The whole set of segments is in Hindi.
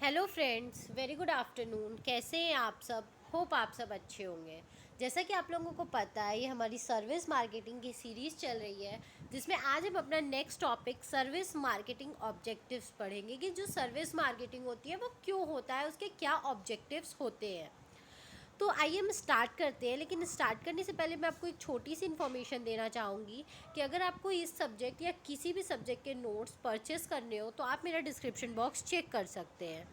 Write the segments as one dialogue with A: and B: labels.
A: Hello friends, very good afternoon. कैसे हैं आप सब? होप आप सब अच्छे होंगे। जैसा कि आप लोगों को पता है, ये हमारी सर्विस मार्केटिंग की सीरीज़ चल रही है, जिसमें आज हम अपना next topic service marketing objectives पढ़ेंगे कि जो सर्विस मार्केटिंग होती है वो क्यों होता है, उसके क्या ऑब्जेक्टिव्स होते हैं। तो आइए हम स्टार्ट करते हैं। लेकिन स्टार्ट करने से पहले मैं आपको एक छोटी सी इन्फॉर्मेशन देना चाहूँगी कि अगर आपको इस सब्जेक्ट या किसी भी सब्जेक्ट के नोट्स परचेस करने हो तो आप मेरा डिस्क्रिप्शन बॉक्स चेक कर सकते हैं।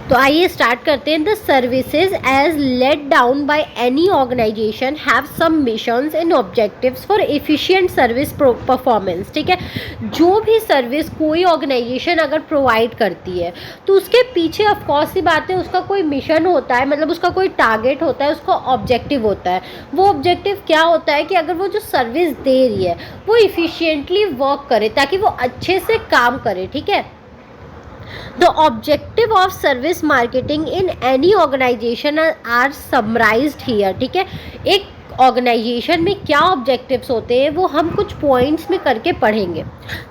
A: तो आइए स्टार्ट करते हैं। The services as laid down by any organisation have some missions and objectives for efficient service performance. ठीक है, जो भी सर्विस कोई ऑर्गेनाइजेशन अगर प्रोवाइड करती है तो उसके पीछे ऑफकोर्स सी बात है, उसका कोई मिशन होता है, मतलब उसका कोई टारगेट होता है, उसका ऑब्जेक्टिव होता है। वो ऑब्जेक्टिव क्या होता है कि अगर वो जो सर्विस दे रही है वो इफिशिएंटली वर्क करे, ताकि वो अच्छे से काम करे। ठीक है, The objective of service marketing in any organization are summarized here। ठीक है, एक ऑर्गेनाइजेशन में क्या ऑब्जेक्टिव्स होते हैं वो हम कुछ पॉइंट्स में करके पढ़ेंगे।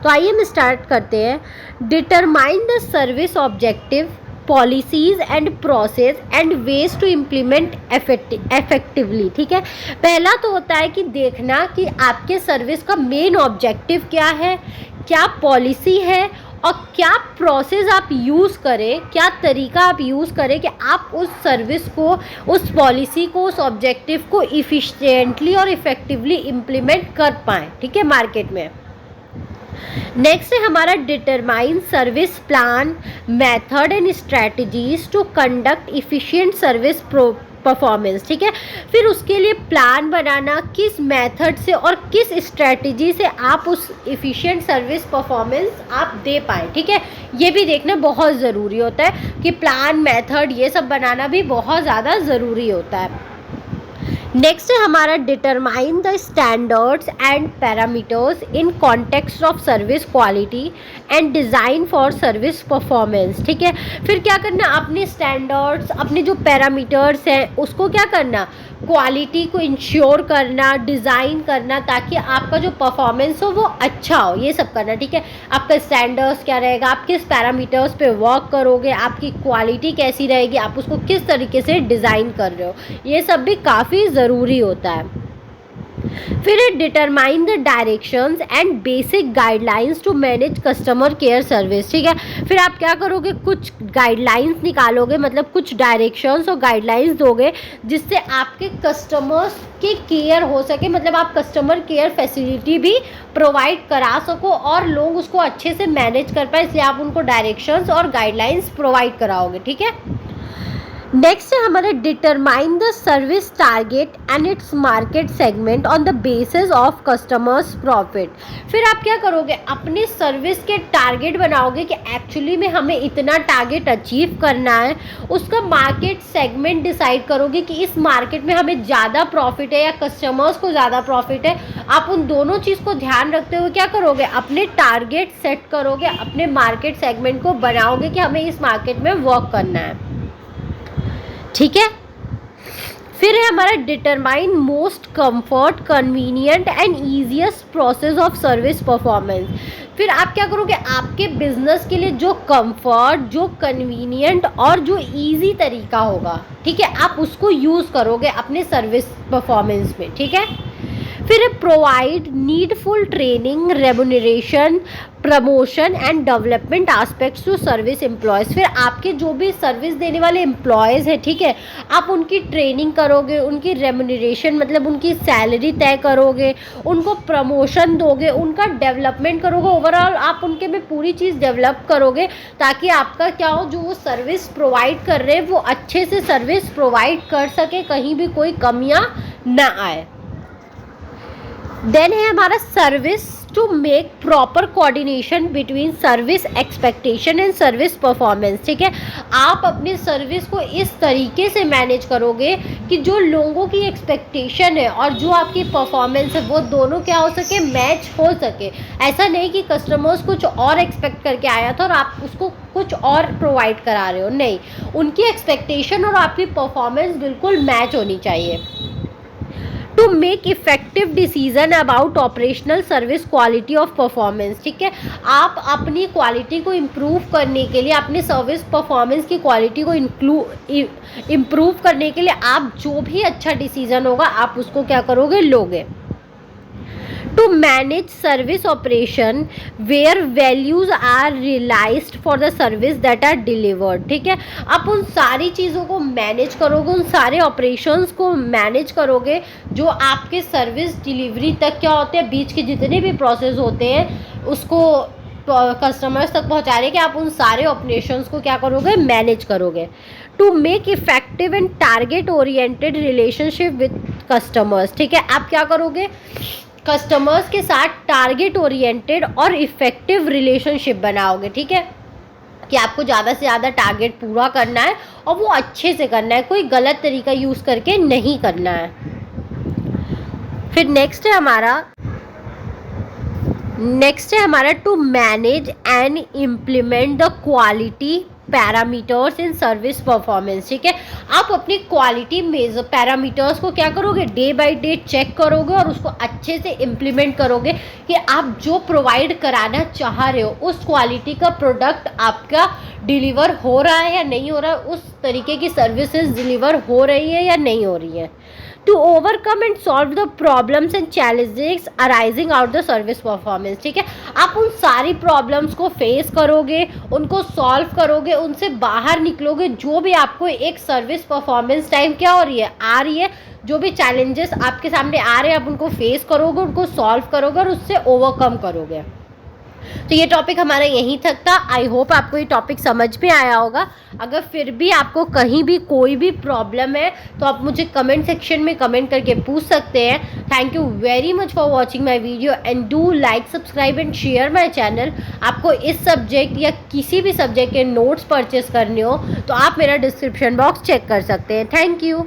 A: तो आइए हम स्टार्ट करते हैं। Determine the service objective, policies and process and ways to implement effectively. ठीक है, पहला तो होता है कि देखना कि आपके सर्विस का मेन ऑब्जेक्टिव क्या है, क्या पॉलिसी है और क्या प्रोसेस आप यूज़ करें, क्या तरीका आप यूज़ करें कि आप उस सर्विस को, उस पॉलिसी को, उस ऑब्जेक्टिव को इफ़िशिएंटली और इफ़ेक्टिवली इम्प्लीमेंट कर पाएँ। ठीक है, मार्केट में। नेक्स्ट है हमारा determine service plan, method and strategies to conduct efficient service performance. ठीक है, फिर उसके लिए प्लान बनाना, किस मेथड से और किस स्ट्रेटजी से आप उस इफ़िशिएंट सर्विस परफॉर्मेंस आप दे पाए। ठीक है, ये भी देखना बहुत ज़रूरी होता है कि प्लान, मेथड ये सब बनाना भी बहुत ज़्यादा ज़रूरी होता है। नेक्स्ट है हमारा determine the standards and parameters in context of service quality and design for service performance. ठीक है, फिर क्या करना, अपने स्टैंडर्ड्स, अपने जो पैरामीटर्स हैं उसको क्या करना, क्वालिटी को इंश्योर करना, डिज़ाइन करना, ताकि आपका जो परफॉर्मेंस हो वो अच्छा हो, ये सब करना। ठीक है, आपका स्टैंडर्ड्स क्या रहेगा, आप किस पैरामीटर्स पे वर्क करोगे, आपकी क्वालिटी कैसी रहेगी, आप उसको किस तरीके से डिज़ाइन कर रहे हो, ये सब भी काफ़ी ज़रूरी होता है। फिर determine the directions and basic guidelines to manage customer care service. ठीक है, फिर आप क्या करोगे, कुछ गाइडलाइंस निकालोगे, मतलब कुछ डायरेक्शंस और गाइडलाइंस दोगे जिससे आपके कस्टमर्स की केयर हो सके, मतलब आप कस्टमर केयर फैसिलिटी भी प्रोवाइड करा सको और लोग उसको अच्छे से मैनेज कर पाए, इसलिए आप उनको डायरेक्शंस और गाइडलाइंस प्रोवाइड कराओगे। ठीक है, नेक्स्ट है हमारा determine the service target and its market segment on the basis of customers profit. फिर आप क्या करोगे, अपने सर्विस के टारगेट बनाओगे कि एक्चुअली में हमें इतना टारगेट अचीव करना है, उसका मार्केट सेगमेंट डिसाइड करोगे कि इस मार्केट में हमें ज़्यादा प्रॉफिट है या कस्टमर्स को ज़्यादा प्रॉफिट है। आप उन दोनों चीज़ को ध्यान रखते हुए क्या करोगे, अपने टारगेट सेट करोगे, अपने मार्केट सेगमेंट को बनाओगे कि हमें इस मार्केट में वर्क करना है। ठीक है, फिर है हमारा determine most comfort, convenient and easiest process of service performance. फिर आप क्या करोगे, आपके बिजनेस के लिए जो कंफर्ट, जो कन्वीनियंट और जो इजी तरीका होगा, ठीक है, आप उसको यूज़ करोगे अपने सर्विस परफॉर्मेंस में। ठीक है, फिर provide needful training, remuneration, promotion and development aspects to service employees. फिर आपके जो भी सर्विस देने वाले एम्प्लॉयज़ हैं, ठीक है, आप उनकी ट्रेनिंग करोगे, उनकी रेम्यूनरेशन मतलब उनकी सैलरी तय करोगे, उनको प्रमोशन दोगे, उनका डेवलपमेंट करोगे, ओवरऑल आप उनके में पूरी चीज़ डेवलप करोगे ताकि आपका क्या हो, जो वो सर्विस प्रोवाइड कर रहे हैं वो अच्छे से सर्विस प्रोवाइड कर सके, कहीं भी कोई कमियाँ ना आए। देन है हमारा service to make proper coordination between service expectation and service performance. ठीक है, आप अपने सर्विस को इस तरीके से मैनेज करोगे कि जो लोगों की एक्सपेक्टेशन है और जो आपकी परफॉर्मेंस है वो दोनों क्या हो सके, मैच हो सके। ऐसा नहीं कि कस्टमर्स कुछ और एक्सपेक्ट करके आया था और आप उसको कुछ और प्रोवाइड करा रहे हो, नहीं, उनकी एक्सपेक्टेशन और आपकी परफॉर्मेंस बिल्कुल मैच होनी चाहिए। To make effective decision about operational service quality of performance. ठीक है, आप अपनी क्वालिटी को इम्प्रूव करने के लिए, अपने सर्विस परफॉर्मेंस की क्वालिटी को इम्प्रूव करने के लिए आप जो भी अच्छा डिसीजन होगा आप उसको क्या करोगे, लोगे। To manage service operation where values are realised for the service that are delivered. ठीक है, आप उन सारी चीज़ों को मैनेज करोगे, उन सारे ऑपरेशंस को मैनेज करोगे जो आपके सर्विस डिलीवरी तक क्या होते हैं, बीच के जितने भी प्रोसेस होते हैं उसको कस्टमर्स तक पहुंचाने के, आप उन सारे ऑपरेशंस को क्या करोगे, मैनेज करोगे। To make effective and target oriented relationship with customers. ठीक है, आप क्या करोगे, कस्टमर्स के साथ टारगेट ओरिएंटेड और इफेक्टिव रिलेशनशिप बनाओगे। ठीक है, कि आपको ज़्यादा से ज़्यादा टारगेट पूरा करना है और वो अच्छे से करना है, कोई गलत तरीका यूज़ करके नहीं करना है। फिर नेक्स्ट है हमारा to manage and implement the quality parameters in service performance. ठीक है, आप अपनी क्वालिटी मेजर पैरामीटर्स को क्या करोगे, डे बाय डे चेक करोगे और उसको अच्छे से इम्प्लीमेंट करोगे कि आप जो प्रोवाइड कराना चाह रहे हो उस क्वालिटी का प्रोडक्ट आपका डिलीवर हो रहा है या नहीं हो रहा है, उस तरीके की सर्विसेज डिलीवर हो रही है या नहीं हो रही है। To overcome and solve the problems and challenges arising out the service performance. ठीक है, आप उन सारी प्रॉब्लम्स को फेस करोगे, उनको सॉल्व करोगे, उनसे बाहर निकलोगे। जो भी आपको एक सर्विस परफॉर्मेंस टाइम क्या हो रही है, आ रही है, जो भी चैलेंजेस आपके सामने आ रहे हैं आप उनको फेस करोगे, उनको सॉल्व करोगे और उससे ओवरकम करोगे। तो ये टॉपिक हमारा यहीं तक था। आई होप आपको ये टॉपिक समझ में आया होगा। अगर फिर भी आपको कहीं भी कोई भी प्रॉब्लम है तो आप मुझे कमेंट सेक्शन में कमेंट करके पूछ सकते हैं। Thank you very much for watching my video and do like, subscribe and share my channel. आपको इस सब्जेक्ट या किसी भी सब्जेक्ट के नोट्स परचेस करने हो तो आप मेरा डिस्क्रिप्शन बॉक्स चेक कर सकते हैं। Thank you.